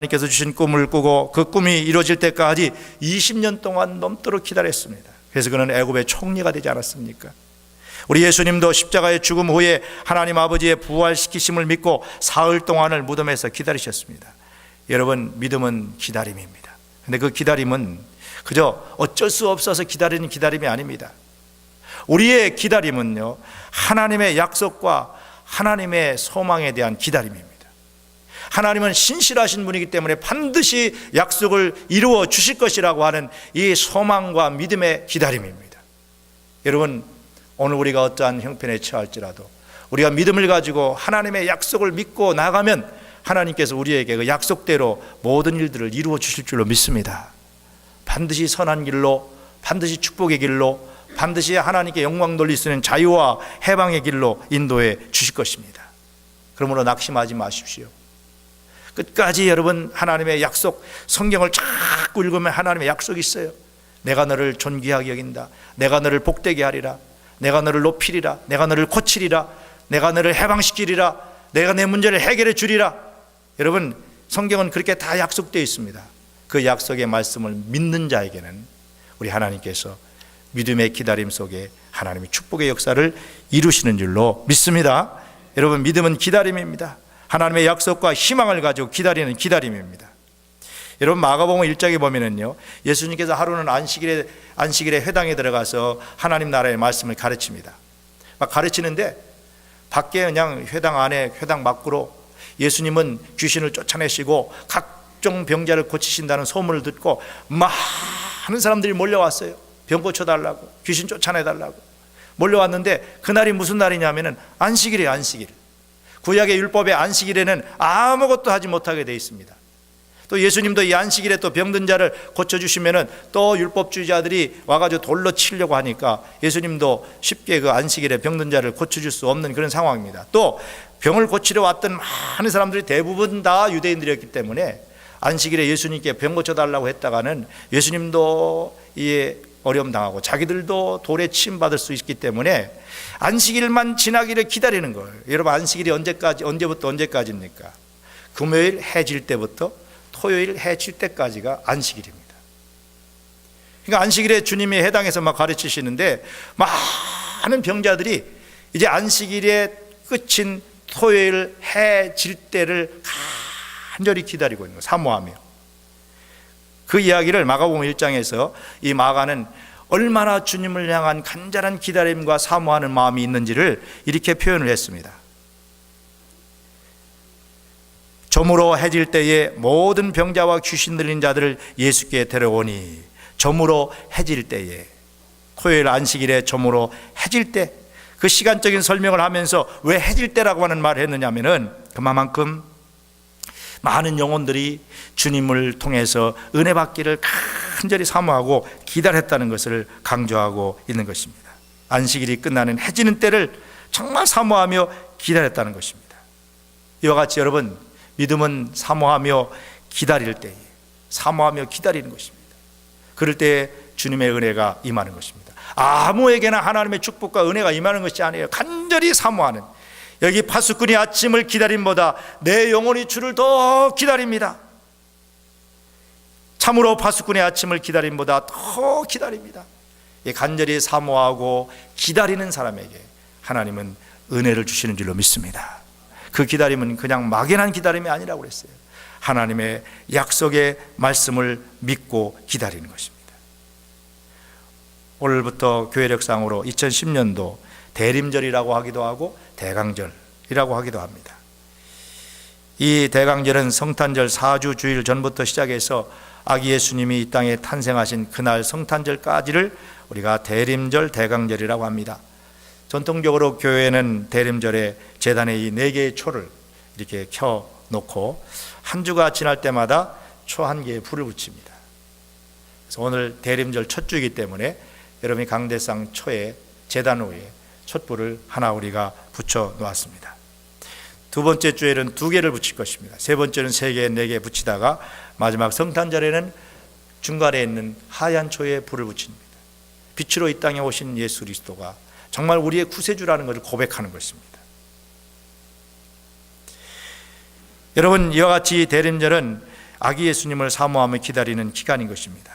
하나님께서 주신 꿈을 꾸고 그 꿈이 이루어질 때까지 20년 동안 넘도록 기다렸습니다. 그래서 그는 애굽의 총리가 되지 않았습니까? 우리 예수님도 십자가의 죽음 후에 하나님 아버지의 부활시키심을 믿고 사흘 동안을 무덤에서 기다리셨습니다. 여러분, 믿음은 기다림입니다. 근데 그 기다림은 그저 어쩔 수 없어서 기다리는 기다림이 아닙니다. 우리의 기다림은요, 하나님의 약속과 하나님의 소망에 대한 기다림입니다. 하나님은 신실하신 분이기 때문에 반드시 약속을 이루어 주실 것이라고 하는 이 소망과 믿음의 기다림입니다. 여러분, 오늘 우리가 어떠한 형편에 처할지라도 우리가 믿음을 가지고 하나님의 약속을 믿고 나가면 하나님께서 우리에게 그 약속대로 모든 일들을 이루어 주실 줄로 믿습니다. 반드시 선한 길로, 반드시 축복의 길로, 반드시 하나님께 영광 돌릴 수 있는 자유와 해방의 길로 인도해 주실 것입니다. 그러므로 낙심하지 마십시오. 끝까지 여러분, 하나님의 약속, 성경을 자꾸 읽으면 하나님의 약속이 있어요. 내가 너를 존귀하게 여긴다. 내가 너를 복되게 하리라. 내가 너를 높이리라. 내가 너를 고치리라. 내가 너를 해방시키리라. 내가 내 문제를 해결해 주리라. 여러분, 성경은 그렇게 다 약속되어 있습니다. 그 약속의 말씀을 믿는 자에게는 우리 하나님께서 믿음의 기다림 속에 하나님의 축복의 역사를 이루시는 줄로 믿습니다. 여러분, 믿음은 기다림입니다. 하나님의 약속과 희망을 가지고 기다리는 기다림입니다. 여러분, 마가복음 1장에 보면은요, 예수님께서 하루는 안식일에 회당에 들어가서 하나님 나라의 말씀을 가르칩니다. 막 가르치는데 밖에 그냥 회당 안에, 회당 밖으로 예수님은 귀신을 쫓아내시고 각종 병자를 고치신다는 소문을 듣고 많은 사람들이 몰려왔어요. 병 고쳐달라고, 귀신 쫓아내달라고 몰려왔는데, 그날이 무슨 날이냐면은 안식일이에요. 안식일. 구약의 율법의 안식일에는 아무것도 하지 못하게 되어 있습니다. 또 예수님도 이 안식일에 또 병든 자를 고쳐주시면은 또 율법주의자들이 와가지고 돌로 치려고 하니까 예수님도 쉽게 그 안식일에 병든 자를 고쳐줄 수 없는 그런 상황입니다. 또 병을 고치러 왔던 많은 사람들이 대부분 다 유대인들이었기 때문에 안식일에 예수님께 병 고쳐달라고 했다가는 예수님도 이 어려움 당하고 자기들도 돌에 치임받을 수 있기 때문에 안식일만 지나기를 기다리는 거예요. 여러분, 안식일이 언제부터 언제까지입니까? 금요일 해 질 때부터 토요일 해 질 때까지가 안식일입니다. 그러니까 안식일에 주님이 해당해서 막 가르치시는데 많은 병자들이 이제 안식일의 끝인 토요일 해 질 때를 간절히 기다리고 있는 거예요. 사모하며. 그 이야기를 마가복음 1장에서 이 마가는 얼마나 주님을 향한 간절한 기다림과 사모하는 마음이 있는지를 이렇게 표현을 했습니다. 저물어 해질 때에 모든 병자와 귀신 들린 자들을 예수께 데려오니, 저물어 해질 때에, 토요일 안식일에 저물어 해질 때, 그 시간적인 설명을 하면서 왜 해질 때라고 하는 말을 했느냐면은 그만큼 많은 영혼들이 주님을 통해서 은혜 받기를 간절히 사모하고 기다렸다는 것을 강조하고 있는 것입니다. 안식일이 끝나는 해지는 때를 정말 사모하며 기다렸다는 것입니다. 이와 같이 여러분, 믿음은 사모하며 기다릴 때에, 사모하며 기다리는 것입니다. 그럴 때에 주님의 은혜가 임하는 것입니다. 아무에게나 하나님의 축복과 은혜가 임하는 것이 아니에요. 간절히 사모하는, 여기 파수꾼이 아침을 기다림보다 내 영혼이 주를 더 기다립니다. 참으로 파수꾼의 아침을 기다림보다 더 기다립니다. 간절히 사모하고 기다리는 사람에게 하나님은 은혜를 주시는 줄로 믿습니다. 그 기다림은 그냥 막연한 기다림이 아니라고 그랬어요. 하나님의 약속의 말씀을 믿고 기다리는 것입니다. 오늘부터 교회력상으로 2010년도 대림절이라고 하기도 하고 대강절이라고 하기도 합니다. 이 대강절은 성탄절 4주 주일 전부터 시작해서 아기 예수님이 이 땅에 탄생하신 그날 성탄절까지를 우리가 대림절, 대강절이라고 합니다. 전통적으로 교회는 대림절에 제단에 이 4개의 초를 이렇게 켜놓고 한 주가 지날 때마다 초 1개의 불을 붙입니다. 그래서 오늘 대림절 첫 주이기 때문에 여러분이 강대상 초에, 제단 위에 촛불을 하나 우리가 붙여 놓았습니다. 두 번째 주에는 2개를 붙일 것입니다. 세 번째는 3개, 4개 붙이다가 마지막 성탄절에는 중간에 있는 하얀 초에 불을 붙입니다. 빛으로 이 땅에 오신 예수 그리스도가 정말 우리의 구세주라는 것을 고백하는 것입니다. 여러분, 이와 같이 대림절은 아기 예수님을 사모하며 기다리는 기간인 것입니다.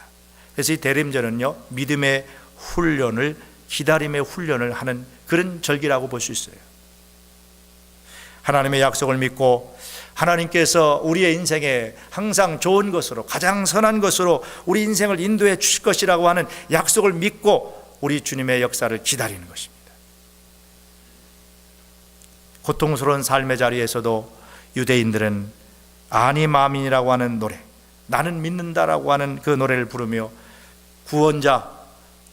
그래서 이 대림절은요, 믿음의 훈련을, 기다림의 훈련을 하는 그런 절기라고 볼 수 있어요. 하나님의 약속을 믿고 하나님께서 우리의 인생에 항상 좋은 것으로, 가장 선한 것으로 우리 인생을 인도해 주실 것이라고 하는 약속을 믿고 우리 주님의 역사를 기다리는 것입니다. 고통스러운 삶의 자리에서도 유대인들은 아니 마민이라고 하는 노래, 나는 믿는다라고 하는 그 노래를 부르며 구원자,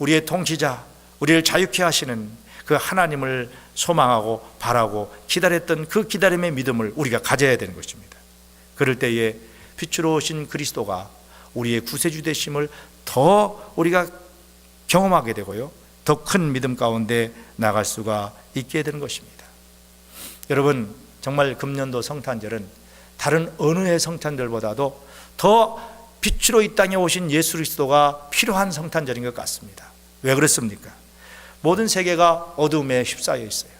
우리의 통치자, 우리를 자유케 하시는 그 하나님을 소망하고 바라고 기다렸던 그 기다림의 믿음을 우리가 가져야 되는 것입니다. 그럴 때에 빛으로 오신 그리스도가 우리의 구세주 되심을 더 우리가 경험하게 되고요, 더 큰 믿음 가운데 나갈 수가 있게 되는 것입니다. 여러분, 정말 금년도 성탄절은 다른 어느 해 성탄절보다도 더 빛으로 이 땅에 오신 예수 그리스도가 필요한 성탄절인 것 같습니다. 왜 그렇습니까? 모든 세계가 어둠에 휩싸여 있어요.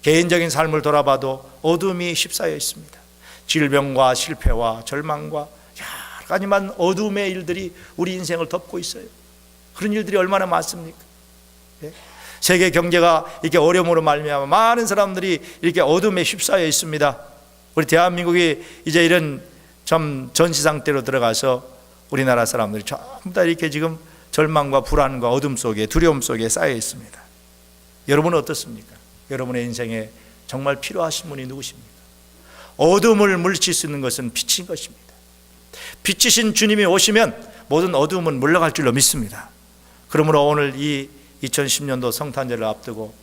개인적인 삶을 돌아봐도 어둠이 휩싸여 있습니다. 질병과 실패와 절망과 여러 가지만 어둠의 일들이 우리 인생을 덮고 있어요. 그런 일들이 얼마나 많습니까? 네? 세계 경제가 이렇게 어려움으로 말미암아 많은 사람들이 이렇게 어둠에 휩싸여 있습니다. 우리 대한민국이 이제 이런 좀 전시 상태로 들어가서 우리나라 사람들이 전부 다 이렇게 지금 절망과 불안과 어둠 속에, 두려움 속에 쌓여 있습니다. 여러분은 어떻습니까? 여러분의 인생에 정말 필요하신 분이 누구십니까? 어둠을 물리칠 수 있는 것은 빛인 것입니다. 빛이신 주님이 오시면 모든 어둠은 물러갈 줄로 믿습니다. 그러므로 오늘 이 2010년도 성탄절을 앞두고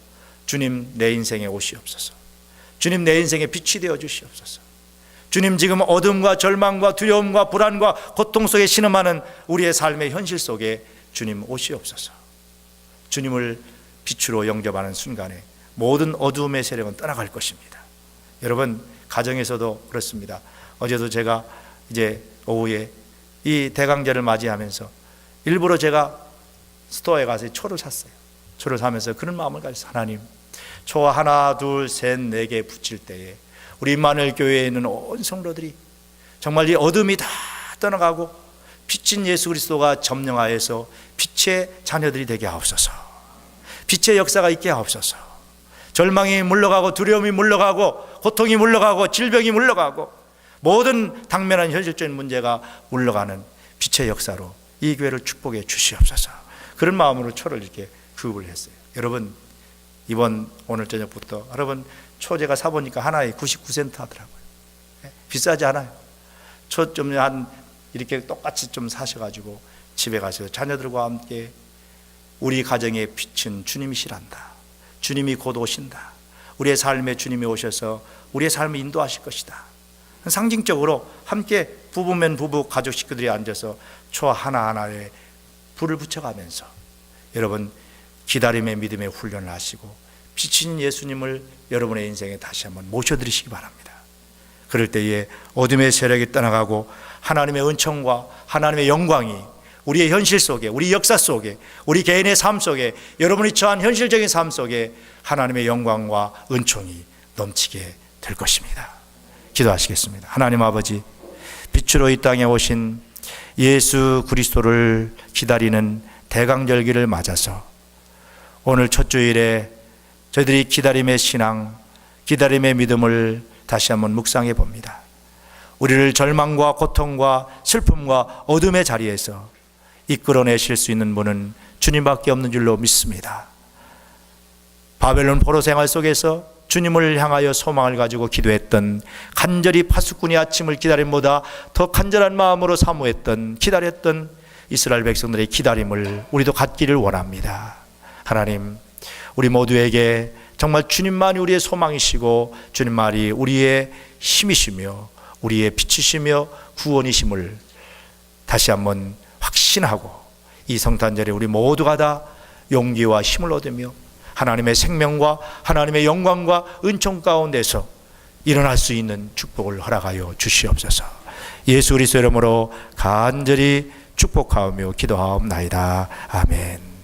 주님, 내 인생에 오시옵소서. 주님, 내 인생에 빛이 되어 주시옵소서. 주님, 지금 어둠과 절망과 두려움과 불안과 고통 속에 신음하는 우리의 삶의 현실 속에 주님 오시옵소서. 주님을 빛으로 영접하는 순간에 모든 어둠의 세력은 떠나갈 것입니다. 여러분, 가정에서도 그렇습니다. 어제도 제가 이제 오후에 이 대강절을 맞이하면서 일부러 제가 스토어에 가서 초를 샀어요. 초를 사면서 그런 마음을 가졌어요. 하나님, 초 하나, 둘, 셋, 네 개 붙일 때에 우리 임마누엘 교회에 있는 온 성도들이 정말 이 어둠이 다 떠나가고 빛인 예수 그리스도가 점령하여서 빛의 자녀들이 되게 하옵소서. 빛의 역사가 있게 하옵소서. 절망이 물러가고 두려움이 물러가고 고통이 물러가고 질병이 물러가고 모든 당면한 현실적인 문제가 물러가는 빛의 역사로 이 교회를 축복해 주시옵소서. 그런 마음으로 초를 이렇게 구입을 했어요. 여러분, 오늘 저녁부터 여러분, 초 제가 사보니까 하나에 99센트 하더라고요. 비싸지 않아요. 초 좀 한 이렇게 똑같이 좀 사셔가지고 집에 가서 자녀들과 함께 우리 가정의 빛은 주님이시란다. 주님이 곧 오신다. 우리의 삶에 주님이 오셔서 우리의 삶을 인도하실 것이다. 상징적으로 함께 부부면 부부, 가족 식구들이 앉아서 초 하나하나에 불을 붙여가면서 여러분, 기다림의 믿음의 훈련을 하시고 빛인 예수님을 여러분의 인생에 다시 한번 모셔드리시기 바랍니다. 그럴 때에 어둠의 세력이 떠나가고 하나님의 은총과 하나님의 영광이 우리의 현실 속에, 우리 역사 속에, 우리 개인의 삶 속에, 여러분이 처한 현실적인 삶 속에 하나님의 영광과 은총이 넘치게 될 것입니다. 기도하시겠습니다. 하나님 아버지, 빛으로 이 땅에 오신 예수 그리스도를 기다리는 대강절기를 맞아서 오늘 첫 주일에 저희들이 기다림의 신앙, 기다림의 믿음을 다시 한번 묵상해 봅니다. 우리를 절망과 고통과 슬픔과 어둠의 자리에서 이끌어내실 수 있는 분은 주님밖에 없는 줄로 믿습니다. 바벨론 포로 생활 속에서 주님을 향하여 소망을 가지고 기도했던, 간절히 파수꾼이 아침을 기다림보다 더 간절한 마음으로 사모했던, 기다렸던 이스라엘 백성들의 기다림을 우리도 갖기를 원합니다. 하나님, 우리 모두에게 정말 주님만이 우리의 소망이시고 주님만이 우리의 힘이시며 우리의 빛이시며 구원이심을 다시 한번 확신하고 이 성탄절에 우리 모두가 다 용기와 힘을 얻으며 하나님의 생명과 하나님의 영광과 은총 가운데서 일어날 수 있는 축복을 허락하여 주시옵소서. 예수 그리스도 이름으로 간절히 축복하오며 기도하옵나이다. 아멘.